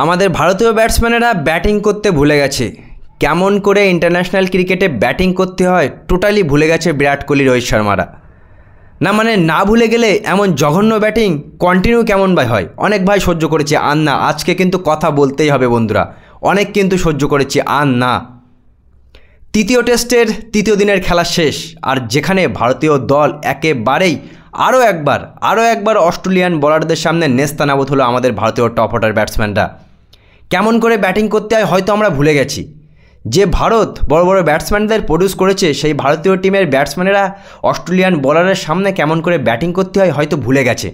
আমাদের ভারতীয় ব্যাটসম্যানেরা ব্যাটিং করতে ভুলে গেছে। কেমন করে ইন্টারন্যাশনাল ক্রিকেটে ব্যাটিং করতে হয় টোটালি ভুলে গেছে বিরাট কোহলি, রোহিত শর্মারা। না ভুলে গেলে এমন জঘন্য ব্যাটিং কন্টিনিউ কেমন ভাই হয়? অনেক ভাই সহ্য করেছে, আর না, আজকে কিন্তু কথা বলতেই হবে বন্ধুরা। অনেক কিন্তু সহ্য করেছি, আর না। তৃতীয় টেস্টের তৃতীয় দিনের খেলা শেষ, আর যেখানে ভারতীয় দল একেবারেই আরও একবার অস্ট্রেলিয়ান বোলারদের সামনে নেস্তানাবুদ হলো আমাদের ভারতীয় টপ অর্ডার ব্যাটসম্যানরা। কেমন করে ব্যাটিং করতে হয় হয়তো আমরা ভুলে গেছি। যে ভারত বড় বড় ব্যাটসম্যানদের প্রডিউস করেছে, সেই ভারতীয় টিমের ব্যাটসম্যানেরা অস্ট্রেলিয়ান বোলারের সামনে কেমন করে ব্যাটিং করতে হয় হয়তো ভুলে গেছে।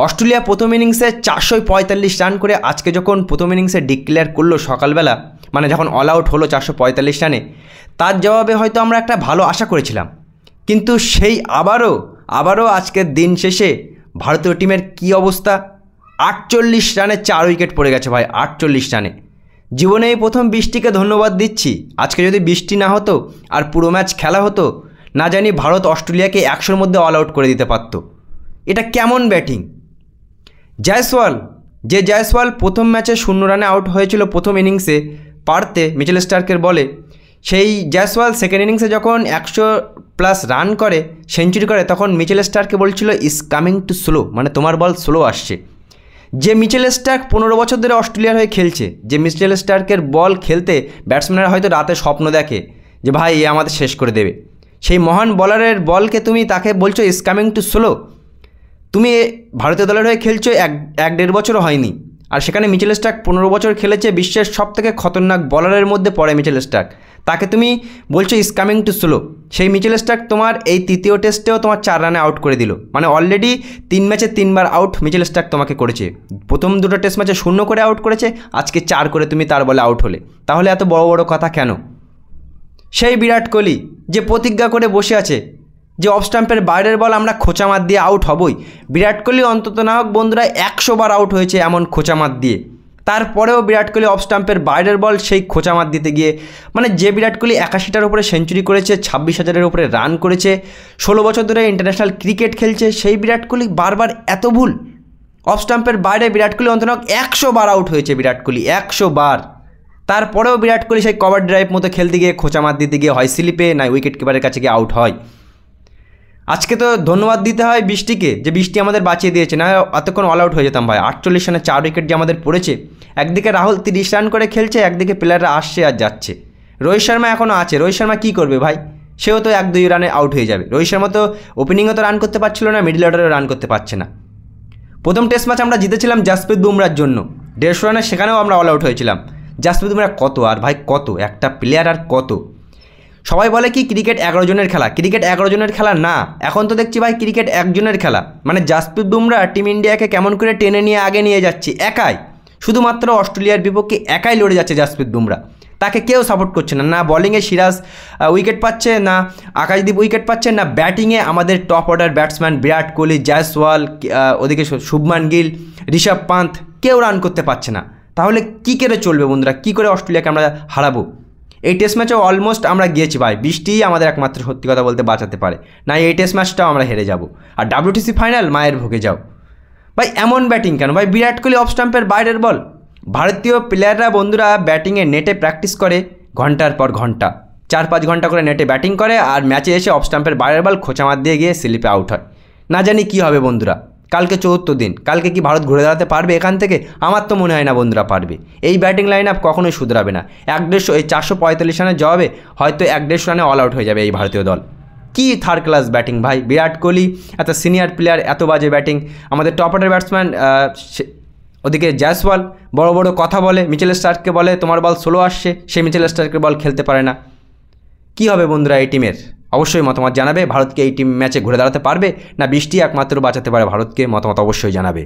অস্ট্রেলিয়া প্রথম ইনিংসে 445 রান করে আজকে যখন প্রথম ইনিংসে ডিক্লেয়ার করলো সকালবেলা, মানে যখন অল আউট হলো 445 রানে, তার জবাবে হয়তো আমরা একটা ভালো আশা করেছিলাম। কিন্তু সেই আবারও আজকের দিন শেষে ভারতীয় টিমের কী অবস্থা? 48 রানে 4 উইকেট পড়ে গেছে ভাই, 48 রানে। জীবনে এই প্রথম বৃষ্টিকে ধন্যবাদ দিচ্ছি। আজকে যদি বৃষ্টি না হতো আর পুরো ম্যাচ খেলা হতো, না জানি ভারত অস্ট্রেলিয়াকে 100-র মধ্যে অল আউট করে দিতে পারত। এটা কেমন ব্যাটিং? জয়সওয়াল প্রথম ম্যাচে 0 রানে আউট হয়েছিল প্রথম ইনিংসে পার্থে মিচেল স্টার্কের বলে। সেই জয়সওয়াল সেকেন্ড ইনিংসে যখন 100+ রান করে, সেঞ্চুরি করে, তখন মিচেল স্টার্ককে বলছিল ইজ কামিং টু স্লো, মানে তোমার বল স্লো আসছে। যে মিচেল স্টার্ক 15 বছর ধরে অস্ট্রেলিয়ার হয়ে খেলছে, যে মিচেল স্টার্কের বল খেলতে ব্যাটসম্যানরা হয়তো রাতে স্বপ্ন দেখে যে ভাই এ আমাদের শেষ করে দেবে, সেই মহান বলারের বলকে তুমি তাকে বলছো ইজ কামিং টু স্লো। তুমি ভারতীয় দলের হয়ে খেলছো 1-1.5 বছরও হয়নি, আর সেখানে মিচেল স্টার্ক 15 বছর খেলেছে, বিশ্বের সবথেকে খতরনাক বলারের মধ্যে পড়ে মিচেল স্টার্ক। তাকে তুমি বলছো ইজ কামিং টু স্লো। সেই মিচেল স্টার্ক তোমার এই তৃতীয় টেস্টেও তোমার 4 রানে আউট করে দিল, মানে অলরেডি 3 ম্যাচে 3বার আউট মিচেল স্টার্ক তোমাকে করেছে। প্রথম দুটো টেস্ট ম্যাচে 0 করে আউট করেছে, আজকে 4 করে তুমি তার বলে আউট হলে। তাহলে এত বড় বড় কথা কেন? সেই বিরাট কোহলি যে প্রতিজ্ঞা করে বসে আছে যে অফ স্টাম্পের বাইরের বল আমরা খোঁচামাত দিয়ে আউট হবই। বিরাট কোহলি অন্তত না হোক বন্ধুরা 100 বার আউট হয়েছে এমন খোঁচামাত দিয়ে, তারপরেও বিরাট কোহলি অফ স্টাম্পের বাইরের বল সেই খোঁচামাত দিতে গিয়ে, মানে যে বিরাট কোহলি 81টার উপরে সেঞ্চুরি করেছে, 26,000-এর উপরে রান করেছে, 16 বছর ধরে ইন্টারন্যাশনাল ক্রিকেট খেলছে, সেই বিরাট কোহলি বারবার এত ভুল। অফ স্টাম্পের বাইরে বিরাট কোহলি অন্তত 100 বার আউট হয়েছে, বিরাট কোহলি 100 বার। তারপরেও বিরাট কোহলি সেই কভার ড্রাইভ মতো খেলতে গিয়ে খোঁচামাত দিতে গিয়ে হয় স্লিপে, না উইকেট কিপারের কাছে গিয়ে আউট হয়। আজকে তো ধন্যবাদ দিতে হয় বৃষ্টিকে, যে বৃষ্টি আমাদের বাঁচিয়ে দিয়েছে, না এতক্ষণ অল আউট হয়ে যেতাম ভাই। 48 রানে 4 উইকেট যে আমাদের পড়েছে। একদিকে রাহুল 30 রান করে খেলছে, একদিকে প্লেয়াররা আসছে আর যাচ্ছে। রোহিত শর্মা এখনও আছে, রোহিত শর্মা কী করবে ভাই? সেও তো 1-2 রানে আউট হয়ে যাবে। রোহিত শর্মা তো ওপেনিংও তো রান করতে পারছিল না, মিডল অর্ডারেও রান করতে পারছে না। প্রথম টেস্ট ম্যাচ আমরা জিতেছিলাম জাসপ্রীত বুমরার জন্য, 150 রানে, সেখানেও আমরা অল আউট হয়েছিলাম। জাসপ্রীত বুমরা কত, আর ভাই কত একটা প্লেয়ার, আর কত। সবাই বলে কি ক্রিকেট 11 জনের খেলা, ক্রিকেট 11 জনের খেলা না। এখন তো দেখছি ভাই ক্রিকেট 1 জনের খেলা। মানে জাসপ্রীত বুমরা টিম ইন্ডিয়াকে কেমন করে টেনে নিয়ে আগে নিয়ে যাচ্ছে একাই, শুধুমাত্র অস্ট্রেলিয়ার বিপক্ষে একাই লড়ে যাচ্ছে জাসপ্রীত বুমরা। তাকে কেউ সাপোর্ট করছে না, না বলিংয়ে সিরাজ উইকেট পাচ্ছে, না আকাশদীপ উইকেট পাচ্ছে, না ব্যাটিংয়ে আমাদের top order batsman Virat Kohli, Jaiswal, ওদিকে শুভমান গিল, ঋষভ পান্থ, কেউ রান করতে পারছে না। তাহলে কী করে চলবে বন্ধুরা? কী করে অস্ট্রেলিয়াকে আমরা হারাবো? এই টেস্ট ম্যাচেও অলমোস্ট আমরা গিয়েছি ভাই, বৃষ্টিই আমাদের একমাত্র সত্যি কথা বলতে বাঁচাতে পারে, না এই টেস্ট ম্যাচটাও আমরা হেরে যাব। আর WTC ফাইনাল মায়ের ভোগে যাও ভাই। এমন ব্যাটিং কেন ভাই? বিরাট কোহলি অফ স্টাম্পের বাইরের বল। ভারতীয় প্লেয়াররা বন্ধুরা ব্যাটিংয়ে নেটে প্র্যাকটিস করে ঘন্টার পর ঘন্টা, 4-5 ঘন্টা করে নেটে ব্যাটিং করে, আর ম্যাচে এসে অফ স্টাম্পের বাইরের বল খোঁচামাত দিয়ে গিয়ে স্লিপে আউট হয়। না জানি কী হবে বন্ধুরা। কালকে 74 দিন, কালকে কি ভারত ঘুরে দাঁড়াতে পারবে এখান থেকে? আমার তো মনে হয় না বন্ধুরা পারবে। এই ব্যাটিং লাইন আপ কখনোই শুধরাবে না। 445 রানের জবাবে হয়তো 150 রানে অল আউট হয়ে যাবে এই ভারতীয় দল। কি থার্ড ক্লাস ব্যাটিং ভাই! বিরাট কোহলি এত সিনিয়র প্লেয়ার, এত বাজে ব্যাটিং। আমাদের টপ অর্ডার ব্যাটসম্যান ওদিকে জয়সওয়াল বড় বড় কথা বলে, মিচেল স্টার্ককে বলে তোমার বল স্লো আসছে, সেই মিচেল স্টার্কের বল খেলতে পারে না। কি হবে বন্ধুরা এই টিমের? অবশ্যই মতামত জানাবে। ভারতকে এই টিম ম্যাচে ঘুরে দাঁড়াতে পারবে, না বৃষ্টি একমাত্র বাঁচাতে পারে ভারতকে? মতামত অবশ্যই জানাবে।